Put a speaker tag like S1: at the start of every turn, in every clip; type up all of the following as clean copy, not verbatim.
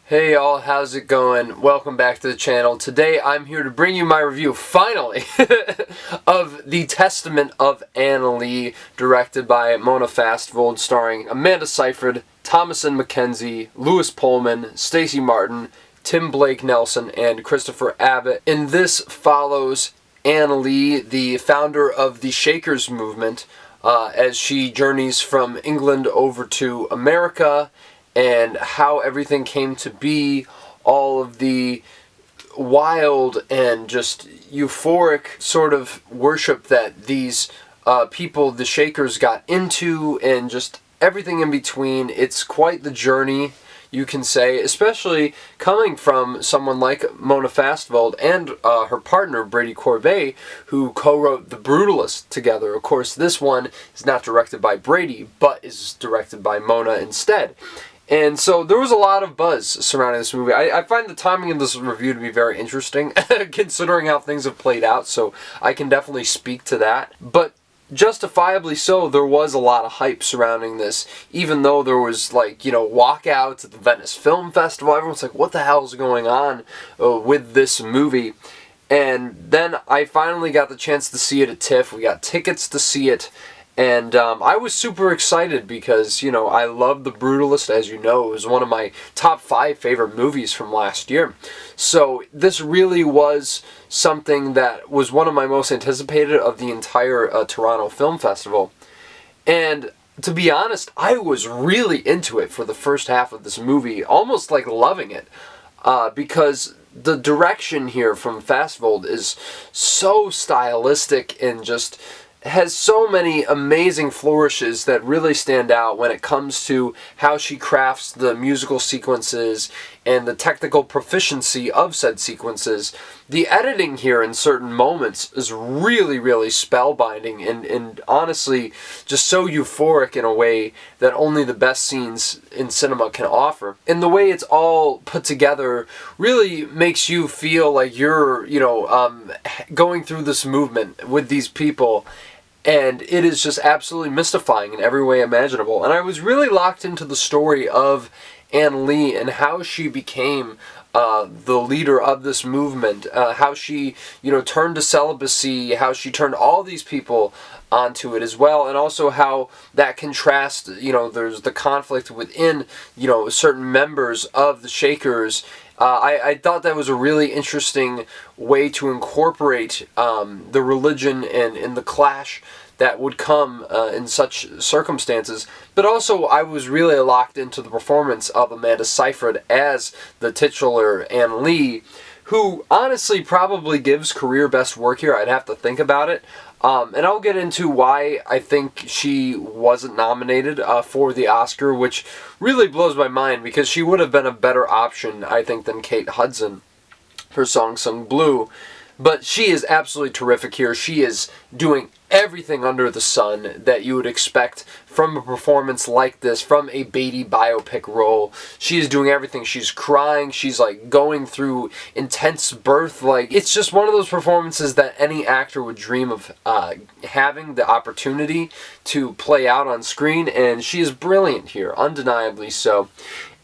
S1: Hey y'all, how's it going? Welcome back to the channel. Today I'm here to bring you my review, finally, of The Testament of Anna Lee, directed by Mona Fastvold, starring Amanda Seyfried, Thomasin McKenzie, Lewis Pullman, Stacey Martin, Tim Blake Nelson, and Christopher Abbott. And this follows Anna Lee, the founder of the Shakers movement, as she journeys from England over to America, and how everything came to be, all of the wild and just euphoric sort of worship that these people, the Shakers, got into, and just everything in between. It's quite the journey, you can say, especially coming from someone like Mona Fastvold and her partner Brady Corbet, who co-wrote The Brutalist together. Of course, this one is not directed by Brady, but is directed by Mona instead. And so there was a lot of buzz surrounding this movie. I find the timing of this review to be very interesting, considering how things have played out, so I can definitely speak to that. But justifiably so, there was a lot of hype surrounding this, even though there was, like, walkouts at the Venice Film Festival. Everyone's like, what the hell is going on with this movie? And then I finally got the chance to see it at TIFF. We got tickets to see it. And I was super excited because, I love The Brutalist, as you know. It was one of my top 5 favorite movies from last year. So this really was something that was one of my most anticipated of the entire Toronto Film Festival. And to be honest, I was really into it for the first half of this movie, almost like loving it, because the direction here from Fastvold is so stylistic and just has so many amazing flourishes that really stand out when it comes to how she crafts the musical sequences and the technical proficiency of said sequences. The editing here in certain moments is really, really spellbinding and honestly just so euphoric in a way that only the best scenes in cinema can offer. And the way it's all put together really makes you feel like you're, going through this movement with these people. And it is just absolutely mystifying in every way imaginable. And I was really locked into the story of Anna Lee and how she became the leader of this movement, how she, turned to celibacy, how she turned all these people onto it as well, and also how that contrast, there's the conflict within, certain members of the Shakers. I thought that was a really interesting way to incorporate the religion and the clash that would come in such circumstances. But also, I was really locked into the performance of Amanda Seyfried as the titular Anna Lee, who honestly probably gives career best work here. I'd have to think about it. And I'll get into why I think she wasn't nominated for the Oscar, which really blows my mind because she would have been a better option, I think, than Kate Hudson for Song Sung Blue. But she is absolutely terrific here. She is doing everything under the sun that you would expect from a performance like this, from a Beatty biopic role. She is doing everything. She's crying. She's like going through intense birth. Like, it's just one of those performances that any actor would dream of having the opportunity to play out on screen, and she is brilliant here, undeniably so.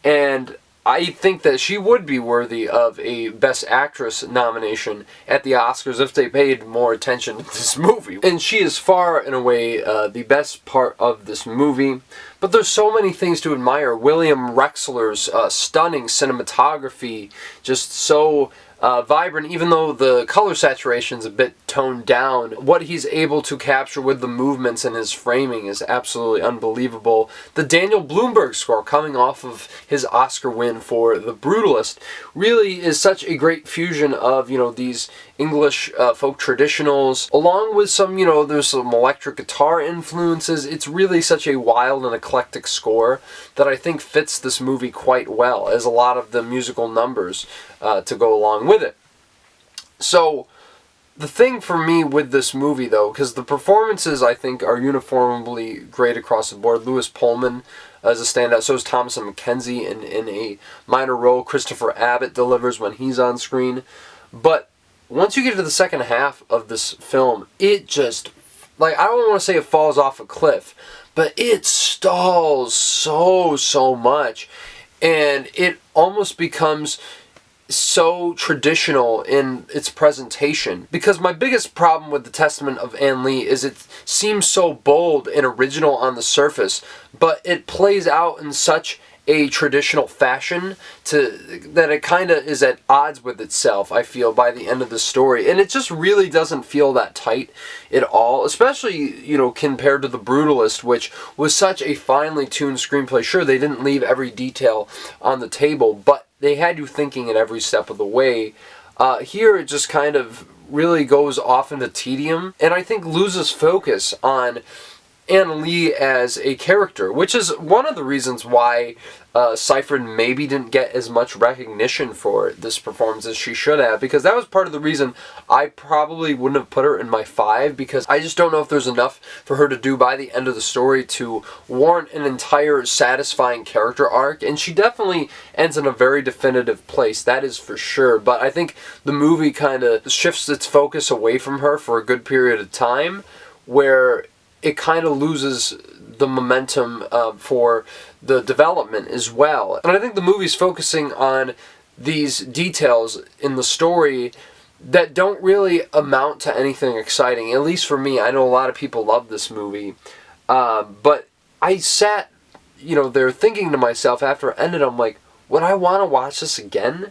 S1: And I think that she would be worthy of a Best Actress nomination at the Oscars if they paid more attention to this movie. And she is far and away the best part of this movie. But there's so many things to admire. William Rexler's stunning cinematography, just so vibrant, even though the color saturation is a bit toned down. What he's able to capture with the movements and his framing is absolutely unbelievable. The Daniel Blumberg score, coming off of his Oscar win for The Brutalist, really is such a great fusion of, these English folk traditionals, along with some, there's some electric guitar influences. It's really such a wild and eclectic score that I think fits this movie quite well, as a lot of the musical numbers to go along with it. So, the thing for me with this movie, though, because the performances, I think, are uniformly great across the board. Lewis Pullman as a standout, so is Thomasin McKenzie in a minor role. Christopher Abbott delivers when he's on screen. But once you get to the second half of this film, it just, I don't want to say it falls off a cliff, but it stalls so much. and it almost becomes so traditional in its presentation. Because my biggest problem with the Testament of An Lee is it seems so bold and original on the surface, but it plays out in such a traditional fashion that it kind of is at odds with itself, I feel, by the end of the story. And it just really doesn't feel that tight at all, especially, you know, compared to The Brutalist, which was such a finely tuned screenplay. Sure, they didn't leave every detail on the table, but they had you thinking at every step of the way. Here it just kind of really goes off into tedium, and I think loses focus on An Lee as a character, which is one of the reasons why Seyfried maybe didn't get as much recognition for this performance as she should have, because that was part of the reason I probably wouldn't have put her in my 5, because I just don't know if there's enough for her to do by the end of the story to warrant an entire satisfying character arc, and she definitely ends in a very definitive place, that is for sure. But I think the movie kind of shifts its focus away from her for a good period of time, where it kind of loses the momentum for the development as well. And I think the movie's focusing on these details in the story that don't really amount to anything exciting, at least for me. I know a lot of people love this movie, but I sat, you know, there thinking to myself after it ended, I'm like, would I want to watch this again?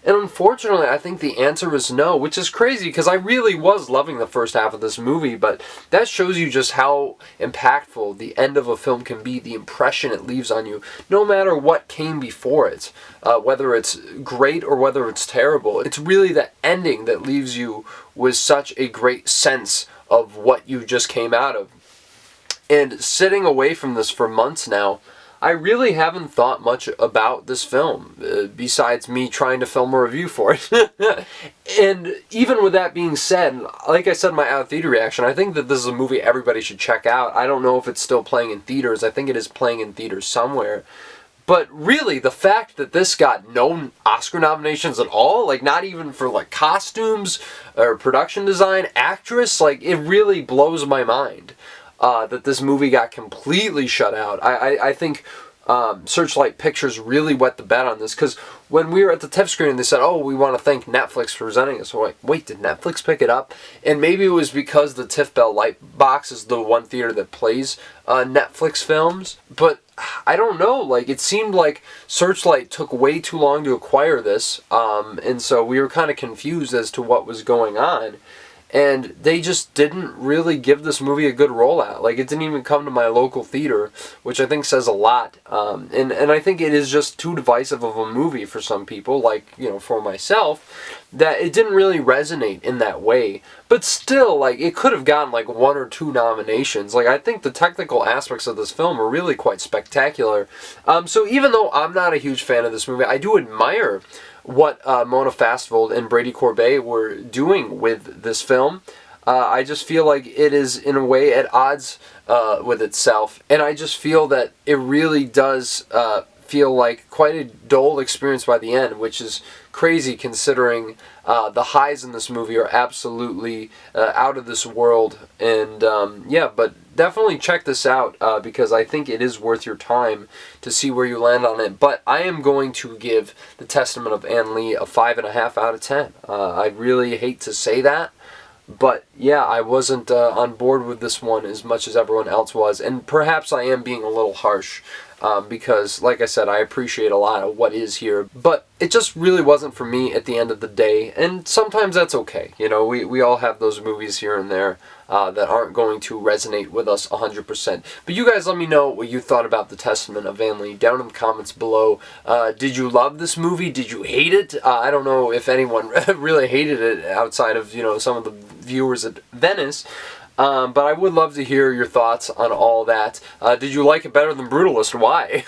S1: And unfortunately, I think the answer is no, which is crazy because I really was loving the first half of this movie, but that shows you just how impactful the end of a film can be, the impression it leaves on you, no matter what came before it, whether it's great or whether it's terrible. It's really the ending that leaves you with such a great sense of what you just came out of. And sitting away from this for months now, I really haven't thought much about this film, besides me trying to film a review for it. And even with that being said, like I said in my out of theater reaction, I think that this is a movie everybody should check out. I don't know if it's still playing in theaters. I think it is playing in theaters somewhere. But really, the fact that this got no Oscar nominations at all, like not even for like costumes or production design, actress, like it really blows my mind. That this movie got completely shut out. I think Searchlight Pictures really wet the bed on this, because when we were at the TIFF screening, they said, oh, we want to thank Netflix for presenting us. So we're like, wait, did Netflix pick it up? And maybe it was because the TIFF Bell Light Box is the one theater that plays Netflix films. But I don't know, like it seemed like Searchlight took way too long to acquire this, and so we were kind of confused as to what was going on. And they just didn't really give this movie a good rollout. Like, it didn't even come to my local theater, which I think says a lot. And I think it is just too divisive of a movie for some people, like, you know, for myself, that it didn't really resonate in that way. But still, like, it could have gotten, like, 1 or 2 nominations. Like, I think the technical aspects of this film are really quite spectacular. So even though I'm not a huge fan of this movie, I do admire what Mona Fastvold and Brady Corbet were doing with this film. I just feel like it is, in a way, at odds with itself. And I just feel that it really does feel like quite a dull experience by the end, which is crazy considering the highs in this movie are absolutely out of this world. And yeah, but definitely check this out because I think it is worth your time to see where you land on it. But I am going to give The Testament of An Lee a 5.5 out of 10. I really hate to say that, but yeah, I wasn't on board with this one as much as everyone else was, and perhaps I am being a little harsh. Because, like I said, I appreciate a lot of what is here, but it just really wasn't for me at the end of the day, and sometimes that's okay. You know, we all have those movies here and there that aren't going to resonate with us 100%. But you guys let me know what you thought about The Testament of An Lee down in the comments below. Did you love this movie? Did you hate it? I don't know if anyone really hated it outside of, you know, some of the viewers at Venice. But I would love to hear your thoughts on all that. Did you like it better than Brutalist? Why?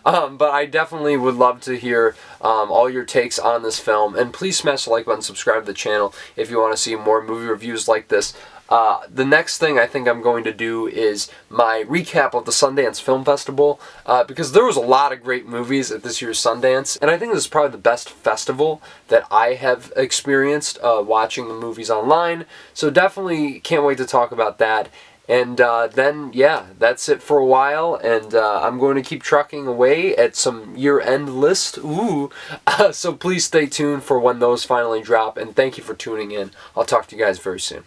S1: But I definitely would love to hear all your takes on this film. And please smash the like button, subscribe to the channel if you want to see more movie reviews like this. The next thing I think I'm going to do is my recap of the Sundance Film Festival, because there was a lot of great movies at this year's Sundance, and I think this is probably the best festival that I have experienced watching the movies online, so definitely can't wait to talk about that. And then, yeah, that's it for a while, and I'm going to keep trucking away at some year-end list. Ooh! So please stay tuned for when those finally drop, and thank you for tuning in. I'll talk to you guys very soon.